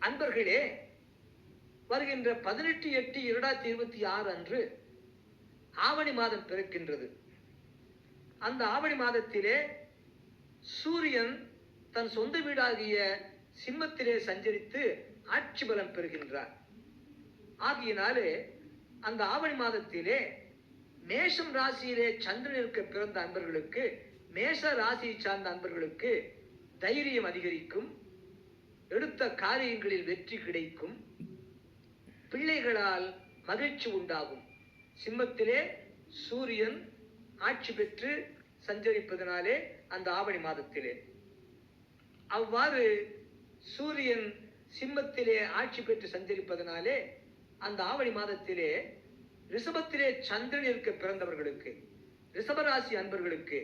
அன்பர்களே, வருகின்ற 18/8/2026 அன்று ஆவணி மாதம் பிறக்கின்றது. அந்த ஆவணி மாதத்திலே சூரியன் தன் சொந்த வீடாகிய சிம்மத்திலே சஞ்சரித்து ஆட்சி பலம் பெறுகின்றார். ஆகியனாலே அந்த ஆவணி மாதத்திலே மேஷம் ராசியிலே சந்திரன் இருக்க பிறந்த அன்பர்களுக்கு, மேஷ ராசியை சார்ந்த அன்பர்களுக்கு தைரியம் அதிகரிக்கும், எடுத்த காரியங்களில் வெற்றி கிடைக்கும், பிள்ளைகளால் மகிழ்ச்சி உண்டாகும். சிம்மத்திலே சூரியன் ஆட்சி பெற்று சஞ்சரிப்பதனாலே அந்த ஆவணி மாதத்திலே, அவ்வாறு சூரியன் சிம்மத்திலே ஆட்சி பெற்று சஞ்சரிப்பதனாலே அந்த ஆவணி மாதத்திலே ரிஷபத்திலே சந்திரன் இருக்க பிறந்தவர்களுக்கு, ரிஷபராசி அன்பர்களுக்கு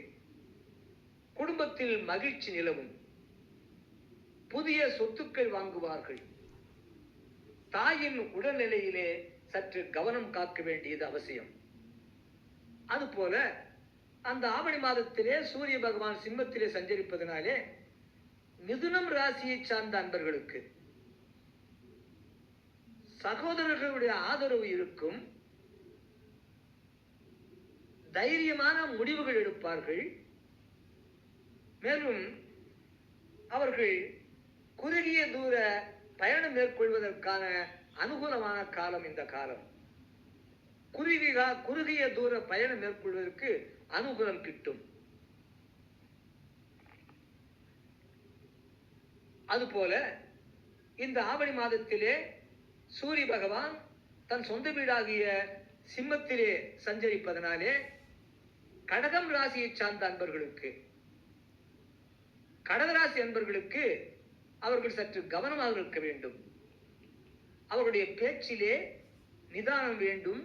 குடும்பத்தில் மகிழ்ச்சி நிலவும், புதிய சொத்துக்கள் வாங்குவார்கள். தாயின் உடல்நிலையிலே சற்று கவனம் காக்க வேண்டியது அவசியம். அதுபோல அந்த ஆவணி மாதத்திலே சூரிய பகவான் சிம்மத்திலே சஞ்சரிப்பதனாலே மிதுனம் ராசியை சார்ந்த அன்பர்களுக்கு சகோதரர்களுடைய ஆதரவு இருக்கும், தைரியமான முடிவுகள் எடுப்பார்கள். மேலும் அவர்கள் குறுகிய தூர பயணம் மேற்கொள்வதற்கான அனுகூலமான காலம் இந்த காலம். குறுகிய தூர பயணம் மேற்கொள்வதற்கு அனுகூலம் கிட்டும். அதுபோல இந்த ஆவணி மாதத்திலே சூரிய பகவான் தன் சொந்த வீடாகிய சிம்மத்திலே சஞ்சரிப்பதனாலே கடகம் ராசியை சார்ந்த அன்பர்களுக்கு, கடகராசி அன்பர்களுக்கு அவர்கள் சற்று கவனமாக இருக்க வேண்டும். அவருடைய பேச்சிலே நிதானம் வேண்டும்,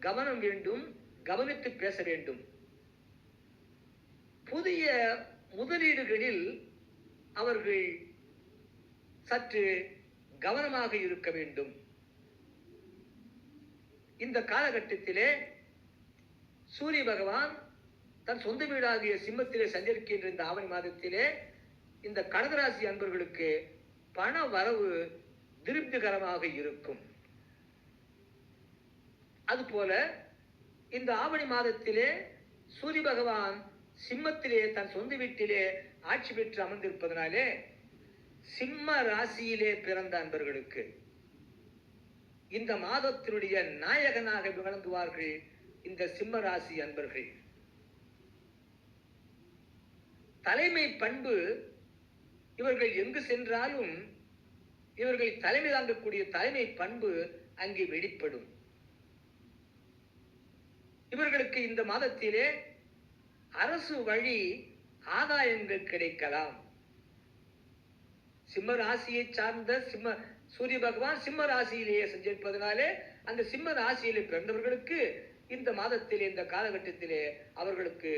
கவனம் வேண்டும், கவனித்து பேச வேண்டும். புதிய முதலீடுகளில் அவர்கள் சற்று கவனமாக இருக்க வேண்டும். இந்த காலகட்டத்திலே சூரிய பகவான் தன் சொந்த வீடாகிய சிம்மத்திலே சஞ்சரிக்கின்ற இந்த ஆவணி மாதத்திலே இந்த கடகராசி அன்பர்களுக்கு பண வரவு திருப்திகரமாக இருக்கும். அதுபோல இந்த ஆவணி மாதத்திலே சூரிய பகவான் சிம்மத்திலே தன் சொந்த வீட்டிலே ஆட்சி பெற்று அமர்ந்திருப்பதனாலே சிம்ம ராசியிலே பிறந்த அன்பர்களுக்கு இந்த மாதத்தினுடைய நாயகனாக விளங்குவார்கள் இந்த சிம்ம ராசி அன்பர்கள். தலைமை பண்பு, இவர்கள் எங்கு சென்றாலும் இவர்கள் தலைமை தாங்கக்கூடிய தலைமை பண்பு அங்கே வெளிப்படும். இவர்களுக்கு இந்த மாதத்திலே அரசு வழி ஆதாயங்கள் கிடைக்கலாம். சிம்ம ராசியை சார்ந்த சூரிய பகவான் சிம்ம ராசியிலேயே சஞ்சரிப்பதனாலே அந்த சிம்ம ராசியிலே பிறந்தவர்களுக்கு இந்த மாதத்திலே, இந்த காலகட்டத்திலே அவர்களுக்கு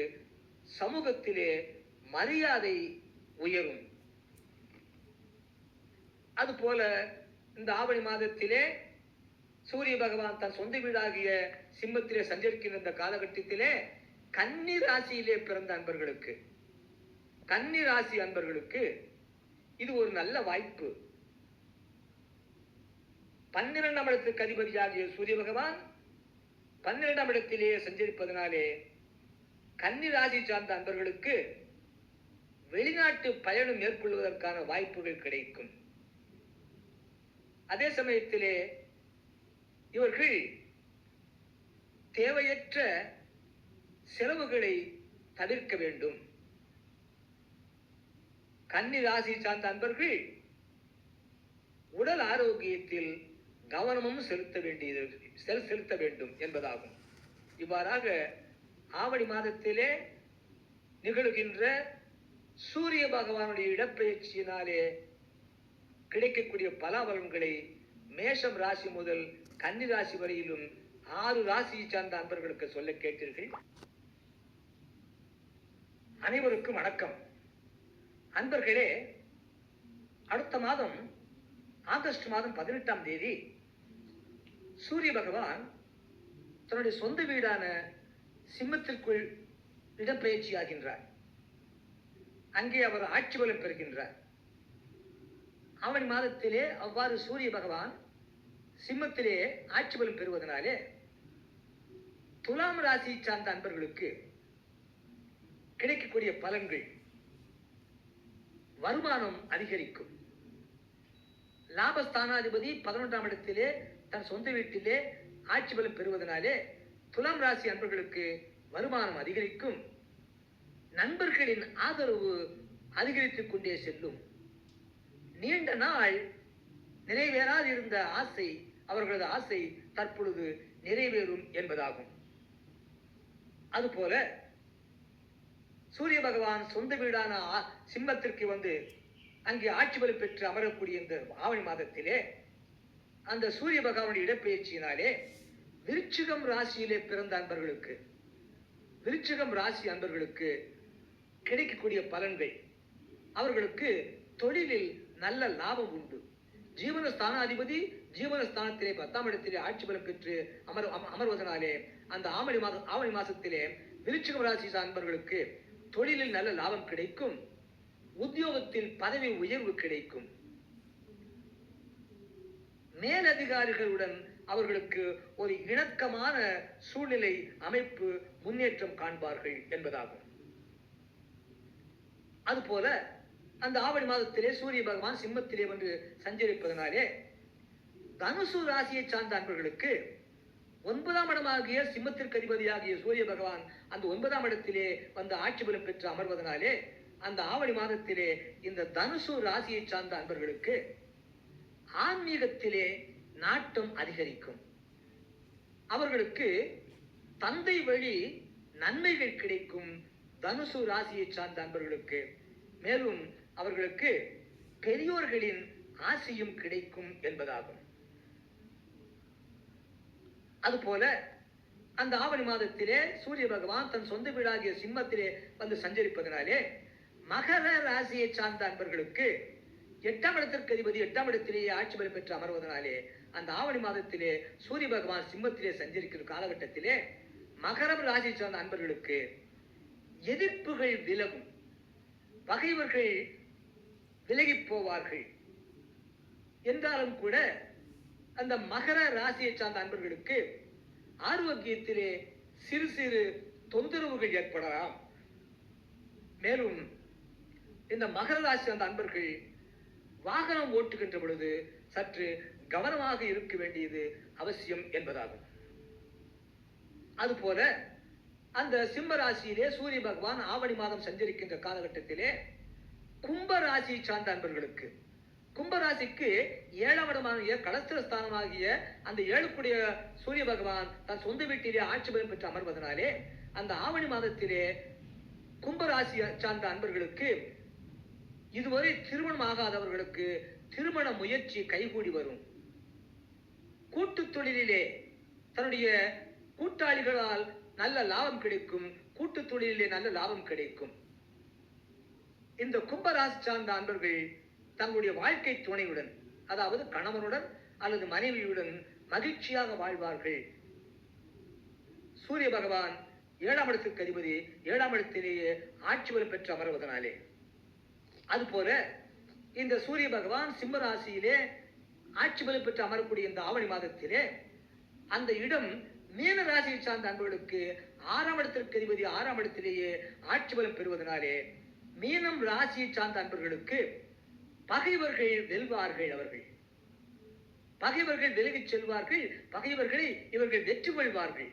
சமூகத்திலே மரியாதை உயரும். அதுபோல இந்த ஆவணி மாதத்திலே சூரிய பகவான் தன் சொந்த வீடாகிய சிம்மத்திலே சஞ்சரிக்கின்ற இந்த காலகட்டத்திலே கன்னி ராசியிலே பிறந்த அன்பர்களுக்கு, கன்னி ராசி அன்பர்களுக்கு இது ஒரு நல்ல வாய்ப்பு. 12ஆம் இடத்துக்கு அதிபதியாகிய சூரிய பகவான் 12ஆம் இடத்திலேயே சஞ்சரிப்பதனாலே கன்னி ராசி சார்ந்த அன்பர்களுக்கு வெளிநாட்டு பயணம் மேற்கொள்வதற்கான வாய்ப்புகள் கிடைக்கும். அதே சமயத்திலே இவர்கள் தேவையற்ற செலவுகளை தவிர்க்க வேண்டும். கன்னி ராசி சார்ந்த அன்பர்கள் உடல் ஆரோக்கியத்தில் கவனமும் செலுத்த வேண்டும் என்பதாகும். இவ்வாறாக ஆவணி மாதத்திலே நிகழ்கின்ற சூரிய பகவானுடைய இடப்பெயர்ச்சியினாலே கிடைக்கக்கூடிய பலாபலன்களை மேஷம் ராசி முதல் கன்னி ராசி வரையிலும் 6 ராசியை சார்ந்த அன்பர்களுக்கு சொல்ல கேட்டீர்கள். அனைவருக்கும் வணக்கம். அன்பர்களே, அடுத்த மாதம் ஆகஸ்ட் மாதம் 18ஆம் தேதி சூரிய பகவான் தன்னுடைய சொந்த வீடான சிம்மத்திற்குள் இடப்பெயர்ச்சி ஆகின்றார். அங்கே அவர் ஆட்சி பலம் பெறுகின்றார். ஆவணி மாதத்திலே அவ்வாறு சூரிய பகவான் சிம்மத்திலே ஆட்சி பலம் பெறுவதனாலே துலாம் ராசியை சார்ந்த அன்பர்களுக்கு கிடைக்கக்கூடிய பலன்கள், வருமானம் அதிகரிக்கும். லாபஸ்தானாதிபதி 11ஆம் இடத்திலே தன் சொந்த வீட்டிலே ஆட்சி பலம் பெறுவதனாலே துலாம் ராசி அன்பர்களுக்கு வருமானம் அதிகரிக்கும். நண்பர்களின் ஆதரவு அதிகரித்துக் கொண்டே செல்லும். நீண்ட நாள் நிறைவேறாது இருந்த ஆசை, அவர்களது ஆசை தற்பொழுது நிறைவேறும் என்பதாகும். அதுபோல சூரிய பகவான் சொந்த வீடான சிம்மத்திற்கு வந்து அங்கே ஆட்சி பலம் பெற்று அமரக்கூடிய இந்த ஆவணி மாதத்திலே அந்த சூரிய பகவானுடைய இடப்பெயர்ச்சியினாலே விருச்சிகம் ராசியிலே பிறந்த அன்பர்களுக்கு, விருச்சிகம் ராசி அன்பர்களுக்கு கிடைக்கக்கூடிய பலன்கள், அவர்களுக்கு தொழிலில் நல்ல லாபம் உண்டு. ஜீவனஸ்தானாதிபதி ஜீவனஸ்தானத்திலே 10ஆம் இடத்திலே ஆட்சி பலம் பெற்று அமர்வதனாலே அந்த ஆவணி மாசத்திலே விருச்சிகம் ராசி அன்பர்களுக்கு தொழிலில் நல்ல லாபம் கிடைக்கும். உத்தியோகத்தில் பதவி உயர்வு கிடைக்கும். மேலதிகாரிகளுடன் அவர்களுக்கு ஒரு இணக்கமான சூழ்நிலை அமைப்பு, முன்னேற்றம் காண்பார்கள் என்பதாகும். அதுபோல அந்த ஆவணி மாதத்திலே சூரிய பகவான் சிம்மத்திலே வந்து சஞ்சரிப்பதனாலே தனுசு ராசியை சார்ந்த அன்பர்களுக்கு 9ஆம் இடமாகிய சிம்மத்திற்கு அதிபதியாகிய சூரிய பகவான் அந்த 9ஆம் இடத்திலே வந்து ஆட்சி பலம் பெற்று அமர்வதனாலே அந்த ஆவணி மாதத்திலே இந்த தனுசு ராசியை சார்ந்த அன்பர்களுக்கு ஆன்மீகத்திலே நாட்டம் அதிகரிக்கும். அவர்களுக்கு தந்தை வழி நன்மைகள் கிடைக்கும். தனுசு ராசியை சார்ந்த அன்பர்களுக்கு மேலும் அவர்களுக்கு பெரியோர்களின் ஆசையும் கிடைக்கும் என்பதாகும். அதுபோல அந்த ஆவணி மாதத்திலே சூரிய பகவான் தன் சொந்த வீடாகிய சிம்மத்திலே வந்து சஞ்சரிப்பதனாலே மகர ராசியை சார்ந்த அன்பர்களுக்கு 8ஆம் இடத்திற்கு அதிபதி 8ஆம் இடத்திலேயே ஆட்சி பலம் பெற்று அமர்வதனாலே அந்த ஆவணி மாதத்திலே சூரிய பகவான் சிம்மத்திலே சஞ்சரிக்கிற காலகட்டத்திலே மகரம் ராசியை சார்ந்த அன்பர்களுக்கு எதிர்ப்புகள் விலகும். பகைவர்கள் விலகி போவார்கள். என்றாலும் கூட அந்த மகர ராசியை சார்ந்த அன்பர்களுக்கு ஆரோக்கியத்திலே சிறு சிறு தொந்தரவுகள் ஏற்படலாம். மேலும் இந்த மகர ராசி சார்ந்த அன்பர்கள் வாகனம் ஓட்டுகின்ற பொழுது சற்று கவனமாக இருக்க வேண்டியது அவசியம் என்பதாகும். அதுபோல அந்த சிம்ம ராசியிலே சூரிய பகவான் ஆவணி மாதம் சஞ்சரிக்கின்ற காலகட்டத்திலே கும்ப ராசியை சார்ந்த அன்பர்களுக்கு, கும்பராசிக்கு 7ஆம் இடமாகிய கலஸ்திரஸ்தானமாகிய அந்த 7க்குடைய சூரிய பகவான் தன் சொந்த வீட்டிலே ஆட்சி பலம் பெற்று அமர்வதனாலே அந்த ஆவணி மாதத்திலே கும்பராசி சார்ந்த அன்பர்களுக்கு இதுவரை திருமணம் ஆகாதவர்களுக்கு திருமண முயற்சி கைகூடி வரும். கூட்டு தொழிலிலே தன்னுடைய கூட்டாளிகளால் நல்ல லாபம் கிடைக்கும். கூட்டு தொழிலிலே நல்ல லாபம் கிடைக்கும். இந்த கும்பராசி சார்ந்த அன்பர்கள் தங்களுடைய வாழ்க்கை துணையுடன், அதாவது கணவனுடன் அல்லது மனைவியுடன் மகிழ்ச்சியாக வாழ்வார்கள். சூரிய பகவான் 7ஆம் இடத்திற்கு அதிபதி 7ஆம் இடத்திலேயே ஆட்சி பலம் பெற்று அமர்வதனாலே. அதுபோல இந்த சூரிய பகவான் சிம்ம ராசியிலே ஆட்சி பலம் பெற்று அமரக்கூடிய இந்த ஆவணி மாதத்திலே அந்த இடம் மீன ராசியை சார்ந்த அன்பர்களுக்கு 6ஆம் இடத்திற்கு அதிபதி 6ஆம் இடத்திலேயே ஆட்சி பலம் பெறுவதனாலே மீனம் ராசியை சார்ந்த அன்பர்களுக்கு பகைவர்கள் வெல்வார்கள். அவர்கள் பகைவர்கள் விலகிச் செல்வார்கள். பகைவர்களை இவர்கள் வெற்றி கொள்வார்கள்.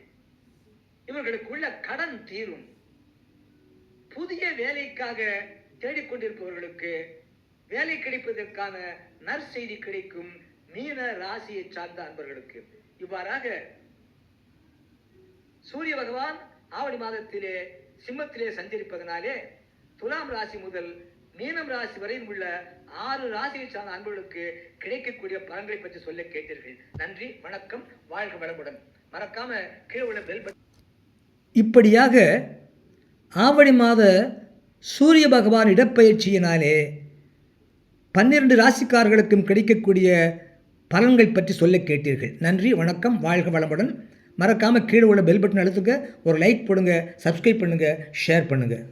இவர்களுக்குள்ள கடன் தீரும். புதிய வேலைக்காக தேடிக்கொண்டிருப்பவர்களுக்கு வேலை கிடைப்பதற்கான நற்செய்தி கிடைக்கும். மீன ராசியை சார்ந்த அன்பர்களுக்கு இவ்வாறாக சூரிய பகவான் ஆவணி மாதத்திலே சிம்மத்திலே சஞ்சரிப்பதனாலே துலாம் ராசி முதல் மீனம் ராசி வரை உள்ள 6 ராசியை சார்ந்த அன்பர்களுக்கு கிடைக்கக்கூடிய பலன்களை பற்றி சொல்ல கேட்டீர்கள். நன்றி, வணக்கம், வாழ்க வளமுடன். மறக்காம கீழே உள்ள பெல் பட்டன். இப்படியாக ஆவணி மாத சூரிய பகவான் இடப்பெயர்ச்சியினாலே 12 ராசிக்காரர்களுக்கும் கிடைக்கக்கூடிய பலன்கள் பற்றி சொல்ல கேட்டீர்கள். நன்றி, வணக்கம், வாழ்க வளமுடன். மறக்காமல் கீழே உள்ள பெல் பட்டன் அழுத்துங்க, ஒரு லைக் போடுங்க, சப்ஸ்கிரைப் பண்ணுங்கள், ஷேர் பண்ணுங்கள்.